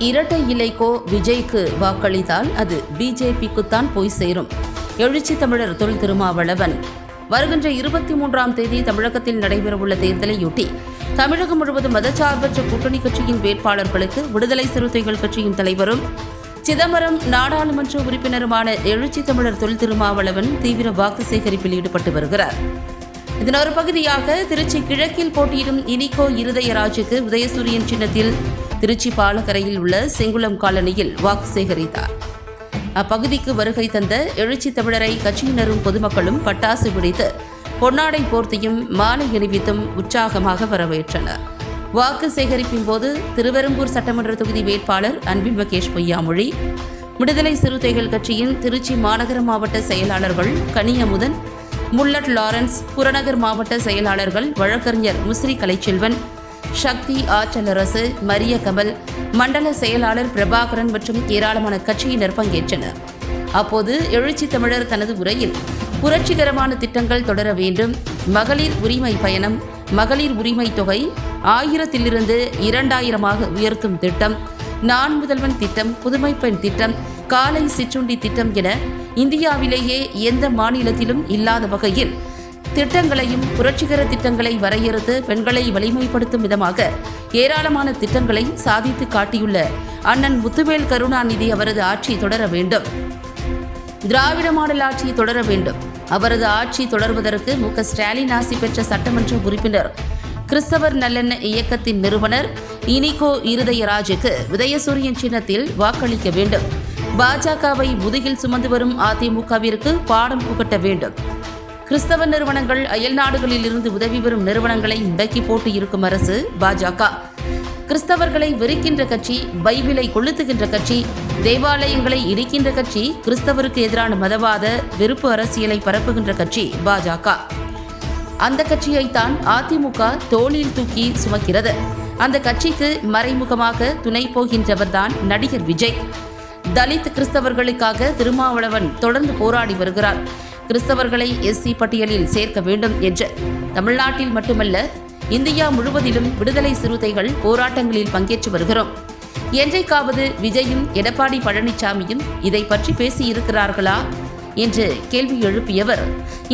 இரட்டை இலைக்கோ விஜய்க்கு வாக்களித்தால் அது பிஜேபிக்குத்தான் போய் சேரும். எழுச்சி தமிழர் தொல் திருமாவளவன். வருகின்ற 23ஆம் தேதி தமிழகத்தில் நடைபெறவுள்ள தேர்தலையொட்டி தமிழகம் முழுவதும் மதச்சார்பற்ற கூட்டணி கட்சியின் வேட்பாளர்களுக்கு விடுதலை சிறுத்தைகள் கட்சியின் தலைவரும் சிதம்பரம் நாடாளுமன்ற உறுப்பினருமான எழுச்சி தமிழர் தொல் திருமாவளவன் தீவிர வாக்கு சேகரிப்பில் ஈடுபட்டு வருகிறார். இதன் ஒரு பகுதியாக திருச்சி கிழக்கில் போட்டியிடும் இனிகோ இருதயராஜுக்கு உதயசூரியன் சின்னத்தில் திருச்சி பாலக்கரையில் உள்ள செங்குளம் காலனியில் வாக்கு சேகரித்தார். அப்பகுதிக்கு வருகை தந்த எழுச்சி தமிழரை கட்சியினரும் பொதுமக்களும் பட்டாசு வெடித்து பொன்னாடை போர்த்தியும் மாலை அணிவித்தும் உற்சாகமாக வரவேற்றனர். வாக்கு சேகரிப்பின் போது திருவெரும்பூர் சட்டமன்ற தொகுதி வேட்பாளர் அன்பில் மகேஷ் பொய்யாமொழி, விடுதலை சிறுத்தைகள் கட்சியின் திருச்சி மாநகர மாவட்ட செயலாளர்கள் கனியமுதன், முல்லட் லாரன்ஸ், புறநகர் மாவட்ட செயலாளர்கள் வழக்கறிஞர் முஸ்ரி கலைச்செல்வன், சக்தி ஆற்றலரசு, மரிய கமல், மண்டல செயலாளர் பிரபாகரன் மற்றும் ஏராளமான கட்சியினர் பங்கேற்றனர். அப்போது எழுச்சி தமிழர் தனது உரையில் புரட்சிகரமான திட்டங்கள் தொடர வேண்டும், மகளிர் உரிமை பயணம், மகளிர் உரிமை தொகை 1000 2000 உயர்த்தும் திட்டம், நான் முதல்வன் திட்டம், புதுமை பெண் திட்டம், காலை சிற்றுண்டி திட்டம் என இந்தியாவிலேயே எந்த மாநிலத்திலும் இல்லாத வகையில் திட்டங்களையும் புரட்சிகர திட்டங்களை வரையறுத்து பெண்களை வலிமைப்படுத்தும் விதமாக ஏராளமான திட்டங்களை சாதித்து காட்டியுள்ள அண்ணன் முத்துவேல் கருணாநிதி அவரது ஆட்சி தொடர வேண்டும். திராவிட மாடல் ஆட்சி தொடர வேண்டும். அவரது ஆட்சி தொடர்வதற்கு மு.க. ஸ்டாலின் ஆசி பெற்ற சட்டமன்ற உறுப்பினர், கிறிஸ்தவர் நல்லெண்ண இயக்கத்தின் நிறுவனர் இனிகோ இருதயராஜுக்கு உதயசூரியன் சின்னத்தில் வாக்களிக்க வேண்டும். பாஜகவை முதுகில் சுமந்து வரும் அதிமுகவிற்கு பாடம் புகட்ட வேண்டும். கிறிஸ்தவ நிறுவனங்கள், அயல் நாடுகளில் இருந்து உதவி பெறும் நிறுவனங்களை முடக்கி போட்டு இருக்கும் அரசு பாஜக. கிறிஸ்தவர்களை வெறுக்கின்ற கட்சி, பைபிளை கொளுத்துகின்ற கட்சி, தேவாலயங்களை இடிக்கின்ற கட்சி, கிறிஸ்தவருக்கு எதிரான மதவாத வெறுப்பு அரசியலை பரப்புகின்ற கட்சி பாஜக. அந்த கட்சியைத்தான் அதிமுக தோளில் தூக்கி சுமக்கிறது. அந்த கட்சிக்கு மறைமுகமாக துணை போகின்றவர்தான் நடிகர் விஜய். தலித் கிறிஸ்தவர்களுக்காக திருமாவளவன் தொடர்ந்து போராடி வருகிறார். கிறிஸ்தவர்களை எஸ்சி பட்டியலில் சேர்க்க வேண்டும் என்று தமிழ்நாட்டில் மட்டுமல்ல இந்தியா முழுவதிலும் விடுதலை சிறுத்தைகள் போராட்டங்களில் பங்கேற்று வருகிறோம். என்றைக்காவது விஜயும் எடப்பாடி பழனிசாமியும் இதை பற்றி பேசியிருக்கிறார்களா என்று கேள்வி எழுப்பியவர்,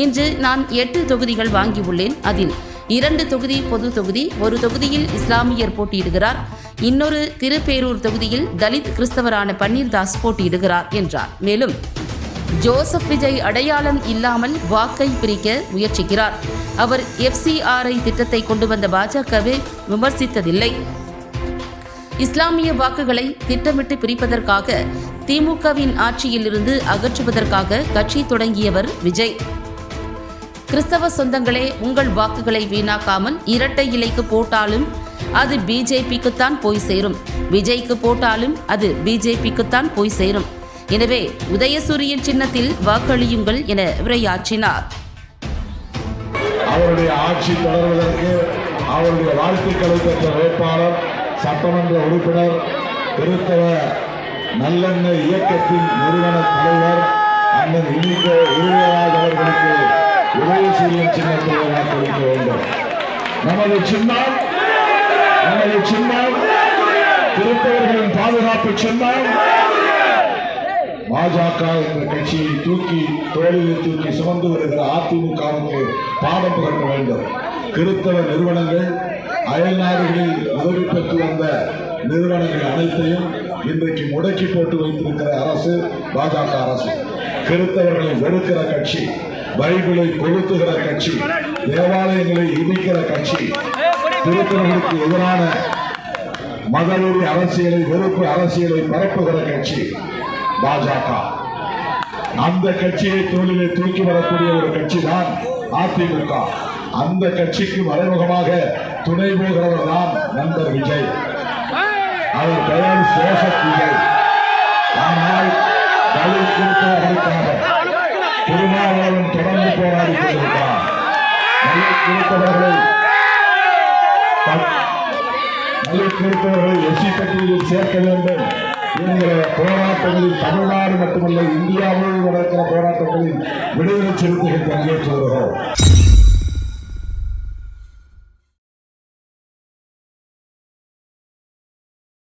இன்று நான் 8 தொகுதிகள் வாங்கியுள்ளேன். அதில் 2 தொகுதி பொது தொகுதி, ஒரு தொகுதியில் இஸ்லாமியர் போட்டியிடுகிறார், இன்னொரு திருப்பேரூர் தொகுதியில் தலித் கிறிஸ்தவரான பன்னீர்தாஸ் போட்டியிடுகிறார் என்றார். மேலும் ஜோசப் விஜய் அடையாளம் இல்லாமல் வாக்கை பிரிக்க முயற்சிக்கிறார். அவர் FCRI திட்டத்தை கொண்டு வந்த பாஜகவை விமர்சித்ததில்லை. இஸ்லாமிய வாக்குகளை திட்டமிட்டு பிரிப்பதற்காக திமுகவின் ஆட்சியிலிருந்து அகற்றுவதற்காக கட்சி தொடங்கியவர் விஜய். கிறிஸ்தவ சொந்தங்களே, உங்கள் வாக்குகளை வீணாக்காமல் இரட்டை இலைக்கு போட்டாலும் அது பிஜேபிக்குத்தான் போய் சேரும், விஜய்க்கு போட்டாலும் அது பிஜேபிக்குத்தான் போய் சேரும். எனவே உதயசூரியன் சின்னத்தில் வாக்களியுங்கள் என உரையாற்றினார். அவருடைய ஆட்சி தொடர்வதற்கு அவருடைய வாழ்த்துக்களை பெற்ற வேட்பாளர், சட்டமன்ற உறுப்பினர், கிறிஸ்தவ நல்லெண்ண இயக்கத்தின் நிறுவன தலைவர் அண்ணன் இனிகோ இருதயராஜ் அவர்களுக்கு உதயசூரியன் சின்னத்திலே வாக்களிக்க வேண்டும். நமது சின்னம் கிறிஸ்தவர்களின் பாதுகாப்பு சின்னம். பாஜக என்ற கட்சியை தோளில் தூக்கி சுமந்து வருகிற அதிமுகவுக்கு பாடம் புகட்ட வேண்டும். கிறிஸ்தவ நிறுவனங்கள், அயல் நாடுகளில் உதவி பெற்று வந்த நிறுவனங்கள் அனைத்தையும் இன்றைக்கு முடக்கி போட்டு வைத்திருக்கிற அரசு பாஜக அரசு. கிறிஸ்தவர்களை வெறுக்கிற கட்சி, பைபிளை கொளுத்துகிற கட்சி, தேவாலயங்களை இடிக்கிற கட்சி, கிறிஸ்தவர்களுக்கு எதிரான மதவெறி அரசியலை, வெறுப்பு அரசியலை பரப்புகிற கட்சி பாஜக. அந்த கட்சியை தோளிலே தூக்கி வரக்கூடிய ஒரு கட்சி தான் அதிமுக. அந்த கட்சிக்கு மறைமுகமாக துணை போகிறவர் தான் நண்பர் விஜய். அவர் பெயர் ஜோசப் விஜய். ஆனால் தலித் கிறிஸ்தவர்களுக்காக திருமாவளவன் தொடர்ந்து போராடி கொண்டிருக்கிறார். தலித் கிறிஸ்தவர்களை எஸ்சி பட்டியலில் சேர்க்க வேண்டும் என்கிற போராட்டங்களில் தமிழ்நாடு மட்டுமல்ல இந்தியாவில் நடக்கிற போராட்டங்களில் விடுதலை சிறுத்தைகள் பங்கேற்று வருகிறோம்.